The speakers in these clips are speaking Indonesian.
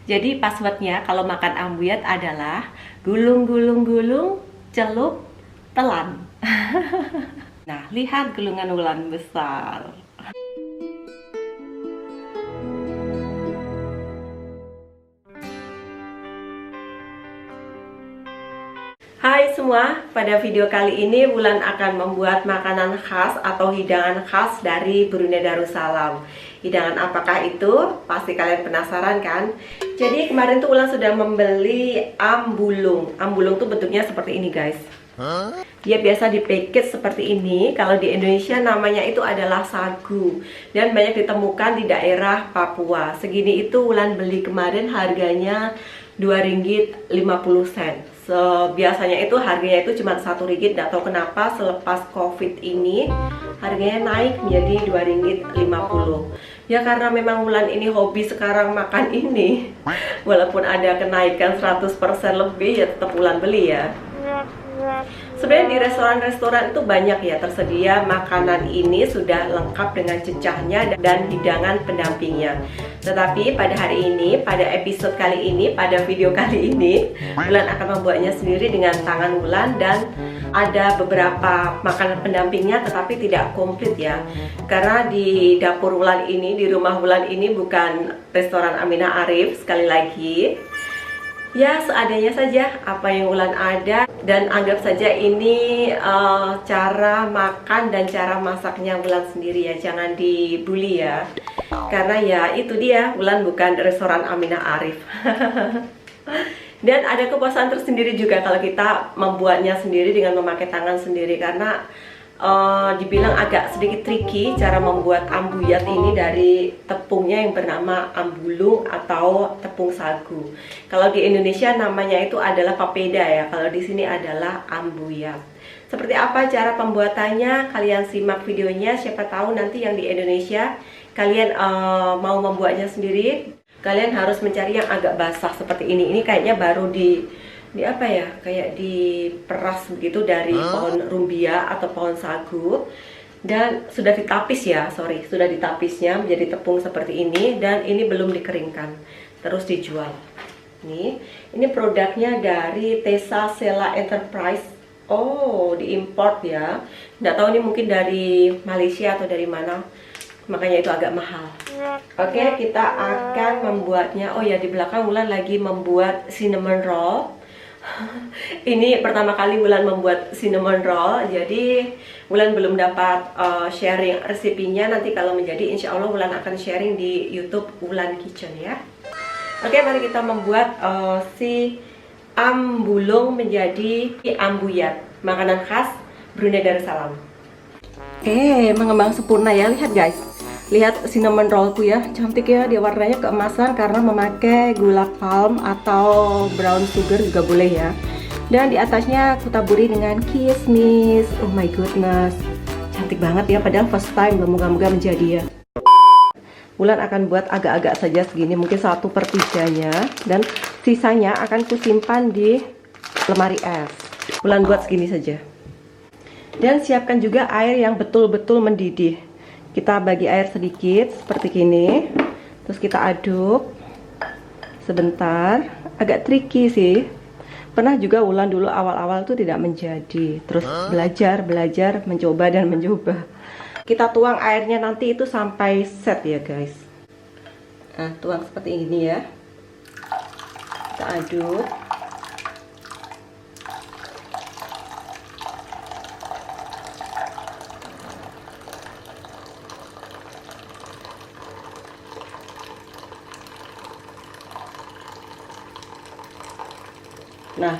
Jadi passwordnya kalau makan ambuyat adalah gulung gulung gulung, celup, telan. Nah, lihat gulungan ulan besar. Hai semua, pada video kali ini Wulan akan membuat makanan khas atau hidangan khas dari Brunei Darussalam. Hidangan apakah itu? Pasti kalian penasaran kan? Jadi kemarin tuh Wulan sudah membeli ambulung. Ambulung tuh bentuknya seperti ini guys. Dia biasa dipackage seperti ini. Kalau di Indonesia namanya itu adalah sagu. Dan banyak ditemukan di daerah Papua. Segini itu Wulan beli kemarin, harganya Rp2,50. Biasanya itu harganya itu cuma Rp1. Nggak tahu kenapa selepas COVID ini harganya naik menjadi Rp2,50. Ya karena memang Wulan ini hobi sekarang makan ini. Walaupun ada kenaikan 100% lebih, ya tetap Wulan beli ya. Sebenarnya di restoran-restoran itu banyak ya tersedia makanan ini sudah lengkap dengan cecahnya dan hidangan pendampingnya. Tetapi pada hari ini, pada episode kali ini, pada video kali ini, Wulan akan membuatnya sendiri dengan tangan Wulan dan ada beberapa makanan pendampingnya tetapi tidak komplit ya. Karena di dapur Wulan ini, di rumah Wulan ini bukan restoran Aminah Arif, sekali lagi. Ya seadanya saja apa yang Wulan ada, dan anggap saja ini cara makan dan cara masaknya Wulan sendiri ya, jangan dibully ya. Karena ya itu dia, Wulan bukan restoran Aminah Arif. Dan ada kepuasan tersendiri juga kalau kita membuatnya sendiri dengan memakai tangan sendiri, karena dibilang agak sedikit tricky cara membuat ambuyat ini dari tepungnya yang bernama ambulung atau tepung sagu. Kalau di Indonesia namanya itu adalah papeda ya, kalau di sini adalah ambuyat. Seperti apa cara pembuatannya? Kalian simak videonya, siapa tahu nanti yang di Indonesia kalian mau membuatnya sendiri. Kalian harus mencari yang agak basah seperti ini. Ini kayaknya baru di apa ya, kayak diperas begitu dari pohon rumbia atau pohon sagu, dan sudah ditapis ya, sudah ditapisnya menjadi tepung seperti ini, dan ini belum dikeringkan terus dijual. Ini produknya dari Tessa Sela Enterprise. Oh, diimport ya, nggak tahu ini mungkin dari Malaysia atau dari mana, makanya itu agak mahal. Oke, kita akan membuatnya. Oh ya, di belakang Wulan lagi membuat cinnamon roll. Ini pertama kali Wulan membuat cinnamon roll, jadi Wulan belum dapat sharing resepinya. Nanti kalau menjadi, insya Allah Wulan akan sharing di YouTube Wulan Kitchen ya. Oke, mari kita membuat si ambulung menjadi ambuyat, makanan khas Brunei Darussalam. Mengembang sempurna ya, lihat guys. Lihat cinnamon rollku ya, cantik ya, dia warnanya keemasan karena memakai gula palm atau brown sugar juga boleh ya. Dan di atasnya aku taburi dengan kismis. Oh my goodness, cantik banget ya, padahal first time, moga-moga menjadi ya. Wulan akan buat agak-agak saja segini, mungkin 1/3-nya, dan sisanya akan kusimpan di lemari es. Wulan buat segini saja. Dan siapkan juga air yang betul-betul mendidih. Kita bagi air sedikit seperti gini, terus kita aduk sebentar. Agak tricky sih, pernah juga Wulan dulu awal-awal tuh tidak menjadi, terus belajar mencoba dan mencoba. Kita tuang airnya nanti itu sampai set ya guys. Nah, tuang seperti ini ya, kita aduk. Nah,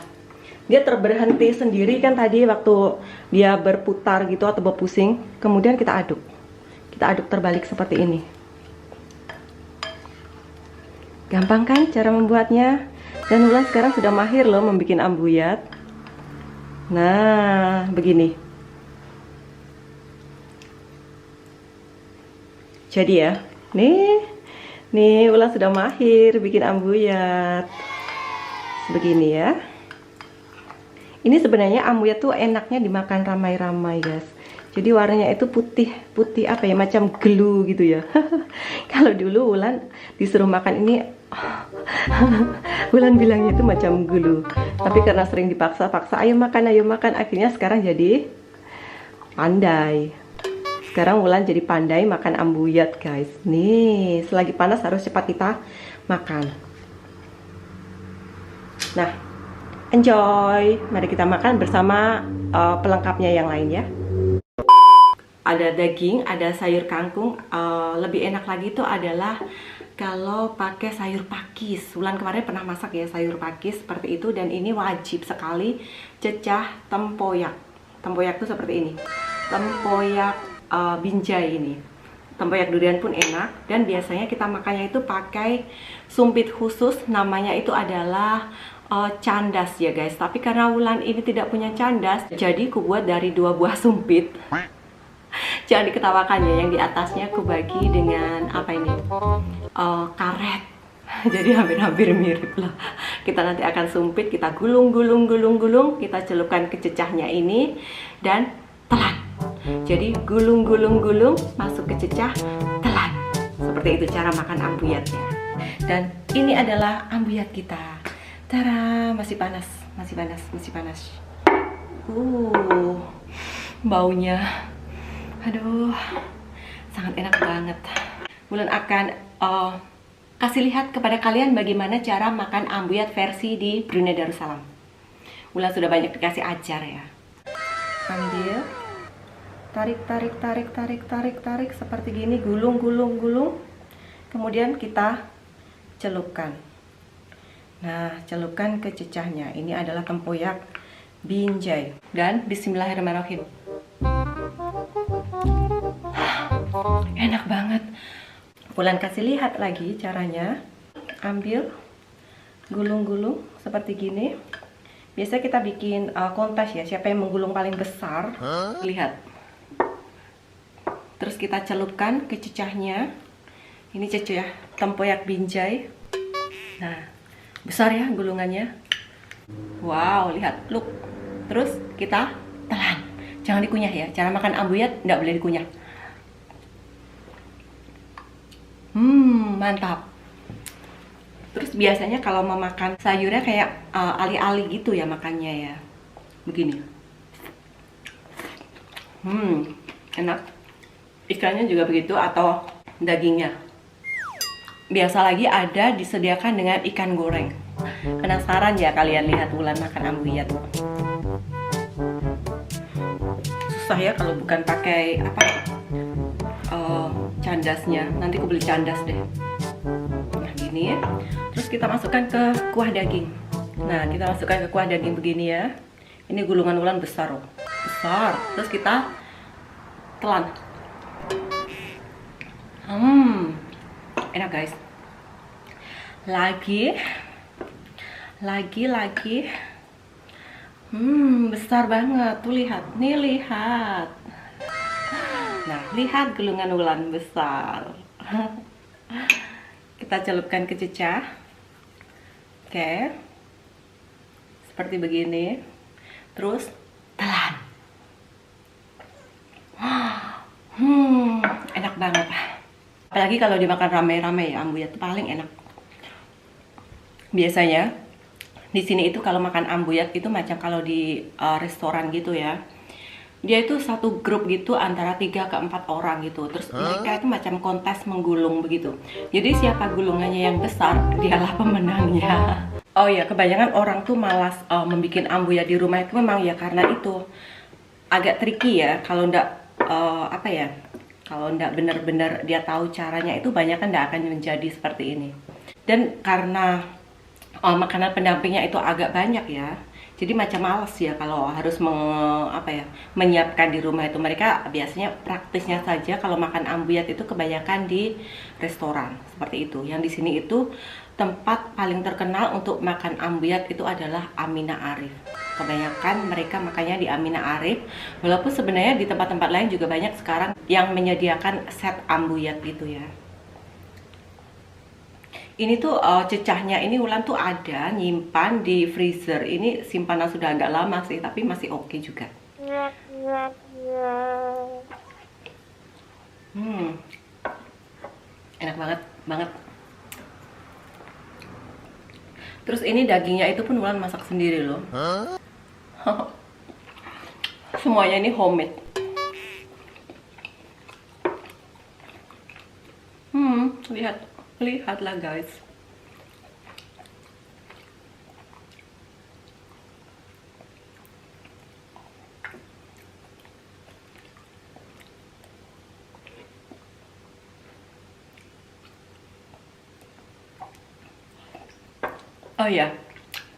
dia terberhenti sendiri kan tadi waktu dia berputar gitu atau berpusing. Kemudian kita aduk. Kita aduk terbalik seperti ini. Gampang kan cara membuatnya? Dan Wulan sekarang sudah mahir loh membuat ambuyat. Nah, begini. Jadi ya, nih Wulan sudah mahir bikin ambuyat. Begini ya. Ini sebenarnya ambuyat tuh enaknya dimakan ramai-ramai guys. Jadi warnanya itu putih apa ya, macam glue gitu ya. Kalau dulu Wulan disuruh makan ini Wulan bilangnya itu macam gulu, tapi karena sering dipaksa-paksa, ayo makan, akhirnya sekarang jadi pandai. Sekarang Wulan jadi pandai makan ambuyat, guys. Nih, selagi panas harus cepat kita makan. Nah, enjoy. Mari kita makan bersama pelengkapnya yang lain ya. Ada daging, ada sayur kangkung. Lebih enak lagi itu adalah kalau pakai sayur pakis. Wulan kemarin pernah masak ya sayur pakis seperti itu, dan ini wajib sekali cecah tempoyak. Tempoyak itu seperti ini. Tempoyak binjai ini. Tempoyak durian pun enak, dan biasanya kita makannya itu pakai sumpit khusus, namanya itu adalah candas ya guys. Tapi karena Wulan ini tidak punya candas, jadi ku buat dari 2 buah sumpit. Jangan diketawakan ya, yang di atasnya aku bagi dengan apa ini, karet. Jadi hampir-hampir mirip lah. Kita nanti akan sumpit, kita gulung, kita celupkan ke cecahnya ini dan telan. Jadi gulung, masuk ke cecah, telan. Seperti itu cara makan ambuyatnya. Dan ini adalah ambuyat kita. Tara, masih panas. Baunya, aduh, sangat enak banget. Wulan akan kasih lihat kepada kalian bagaimana cara makan ambuyat versi di Brunei Darussalam. Wulan sudah banyak dikasih ajar ya. Ambil, tarik seperti gini, gulung. Kemudian kita celupkan. Nah, celupkan ke cecahnya. Ini adalah tempoyak binjai. Dan bismillahirrahmanirrahim. Enak banget. Wulan kasih lihat lagi caranya. Ambil, gulung seperti gini. Biasa kita bikin kontes ya, siapa yang menggulung paling besar. Lihat. Terus kita celupkan ke cecahnya. Ini cecah tempoyak binjai. Nah, besar ya gulungannya. Wow, lihat, look. Terus kita telan. Jangan dikunyah ya. Cara makan ambuyat nggak boleh dikunyah. Mantap. Terus biasanya kalau mau makan sayurnya kayak ali-ali gitu ya makannya ya. Begini. Enak. Ikannya juga begitu atau dagingnya. Biasa lagi ada disediakan dengan ikan goreng. Penasaran ya kalian lihat Wulan makan ambuyat? Susah ya kalau bukan pakai candasnya. Nanti aku beli candas deh. Nah gini ya. Terus kita masukkan ke kuah daging. Nah kita masukkan ke kuah daging begini ya. Ini gulungan Wulan besar loh. Besar. Terus kita telan. Enak guys. Lagi. Besar banget. Tuh lihat. Nih lihat. Nah, lihat gulungan Wulan besar. Kita celupkan ke cecah. Oke. Seperti begini. Terus telan. Enak banget. Apalagi kalau dimakan rame-rame ya, ambuyat itu paling enak. Biasanya di sini itu kalau makan ambuyat itu macam kalau di restoran gitu ya. Dia itu satu grup gitu antara 3 ke 4 orang gitu. Terus mereka itu macam kontes menggulung begitu. Jadi siapa gulungannya yang besar, dialah pemenangnya. Oh ya, kebanyakan orang tuh malas membuat ambuyat di rumah itu memang ya karena itu agak tricky ya. Kalau ndak kalau ndak benar-benar dia tahu caranya itu banyak kan ndak akan menjadi seperti ini. Dan karena makanan pendampingnya itu agak banyak ya. Jadi macam males ya kalau harus menyiapkan di rumah itu. Mereka biasanya praktisnya saja kalau makan ambuyat itu kebanyakan di restoran seperti itu. Yang di sini itu tempat paling terkenal untuk makan ambuyat itu adalah Amina Arif. Kebanyakan mereka makannya di Amina Arif. Walaupun sebenarnya di tempat-tempat lain juga banyak sekarang yang menyediakan set ambuyat gitu ya. Ini tuh cecahnya ini Wulan tuh ada nyimpan di freezer. Ini simpanan sudah agak lama sih, tapi masih oke juga. Enak banget. Terus ini dagingnya itu pun Wulan masak sendiri loh. Semuanya ini homemade. Lihatlah guys. Oh ya,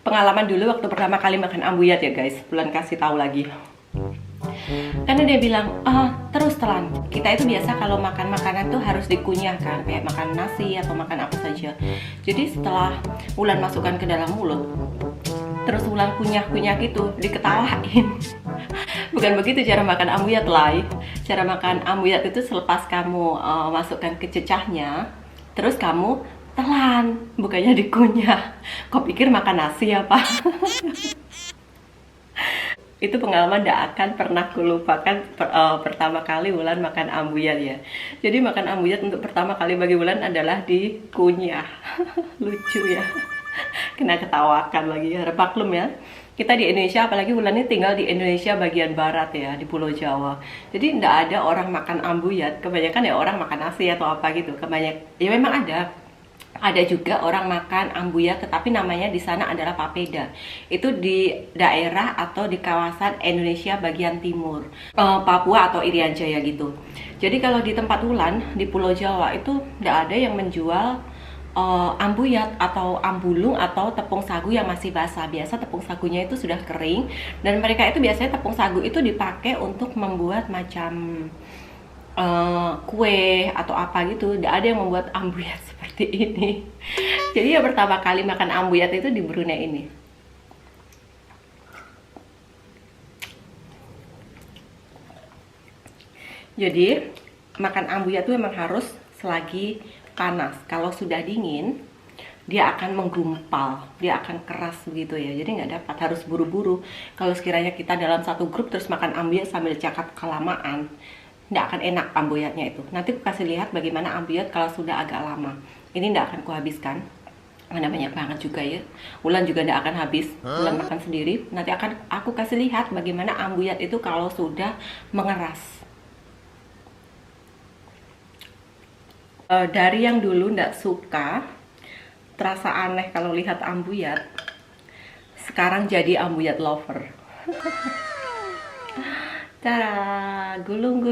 pengalaman dulu waktu pertama kali makan ambuyat ya guys, Wulan kasih tahu lagi. Karena dia bilang, terus telan. Kita itu biasa kalau makan makanan tuh harus dikunyah kan, kayak makan nasi atau makan apa saja. Jadi setelah Wulan masukkan ke dalam mulut, terus Wulan kunyah-kunyah gitu, diketawain. Bukan begitu cara makan ambuyat lah. Cara makan ambuyat itu selepas kamu masukkan ke cecahnya, terus kamu telan, bukannya dikunyah. Kau pikir makan nasi apa? Itu pengalaman tidak akan pernah kulupakan pertama kali Wulan makan ambuyat ya. Jadi makan ambuyat untuk pertama kali bagi Wulan adalah dikunyah. Lucu ya. Kena ketawakan lagi, harap maklum ya. Kita di Indonesia, apalagi Wulan ini tinggal di Indonesia bagian barat ya, di Pulau Jawa. Jadi tidak ada orang makan ambuyat, kebanyakan ya orang makan nasi atau apa gitu. Ya memang ada. Ada juga orang makan ambuyat, tetapi namanya di sana adalah papeda. Itu di daerah atau di kawasan Indonesia bagian timur, Papua atau Irian Jaya gitu. Jadi kalau di tempat Wulan di Pulau Jawa itu tidak ada yang menjual ambuyat atau ambulung atau tepung sagu yang masih basah. Biasa tepung sagunya itu sudah kering, dan mereka itu biasanya tepung sagu itu dipakai untuk membuat macam kue atau apa gitu. Tidak ada yang membuat ambuyat seperti ini. Jadi yang pertama kali makan ambuyat itu di Brunei ini. Jadi makan ambuyat itu memang harus selagi panas. Kalau sudah dingin, dia akan menggumpal, dia akan keras begitu ya. Jadi nggak dapat, harus buru-buru. Kalau sekiranya kita dalam satu grup terus makan ambuyat sambil cakap kelamaan, nggak akan enak ambuyatnya itu. Nanti aku kasih lihat bagaimana ambuyat kalau sudah agak lama. Ini nggak akan kuhabiskan, karena banyak banget juga ya. Wulan juga nggak akan habis, Wulan makan sendiri. Nanti akan aku kasih lihat bagaimana ambuyat itu kalau sudah mengeras. Dari yang dulu nggak suka, terasa aneh kalau lihat ambuyat, sekarang jadi ambuyat lover. Tara, gulung,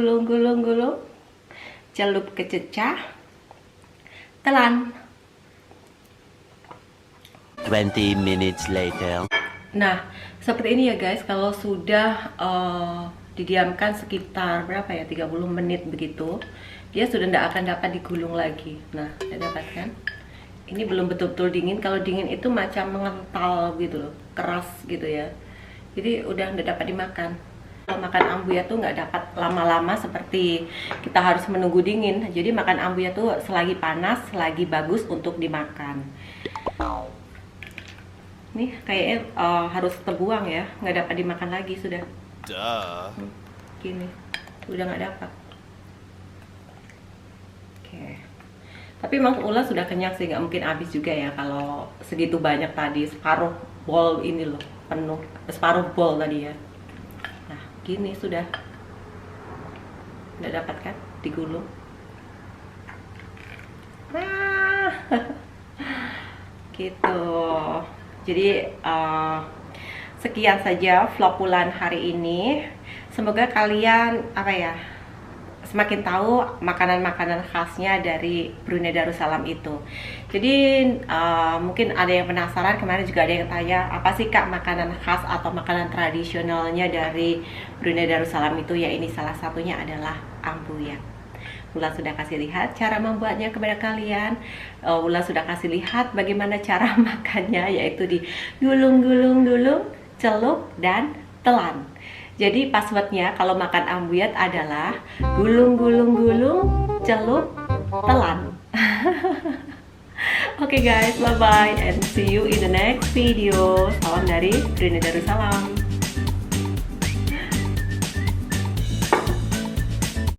celup ke cecah, telan. 20 minutes later. Nah, seperti ini ya guys, kalau sudah didiamkan sekitar berapa ya, 30 menit begitu, dia sudah tidak akan dapat digulung lagi. Nah, saya dapatkan. Ini belum betul-betul dingin. Kalau dingin itu macam mengental gitu loh, keras gitu ya. Jadi udah tidak dapat dimakan. Kalau makan ambuyat tuh nggak dapat lama-lama seperti kita harus menunggu dingin. Jadi makan ambuyat tuh selagi panas, selagi bagus untuk dimakan. Nih kayaknya harus terbuang ya, nggak dapat dimakan lagi sudah. Gini, udah nggak dapat. Oke. Tapi Mas Ula sudah kenyang sih, nggak mungkin habis juga ya kalau segitu banyak tadi. Separuh bowl ini loh, penuh. Separuh bowl tadi ya. Gini sudah, udah dapat kan digulung. Gitu. Jadi sekian saja vlog Wulan hari ini. Semoga kalian semakin tahu makanan-makanan khasnya dari Brunei Darussalam itu. Jadi mungkin ada yang penasaran, kemarin juga ada yang tanya, apa sih Kak makanan khas atau makanan tradisionalnya dari Brunei Darussalam itu? Ya ini salah satunya adalah ambuyat. Wulan sudah kasih lihat cara membuatnya kepada kalian. Wulan sudah kasih lihat bagaimana cara makannya, yaitu digulung, celup, dan telan. Jadi passwordnya kalau makan ambuyat adalah gulung, celup, telan. Oke guys, bye bye and see you in the next video. Salam dari Brunei Darussalam.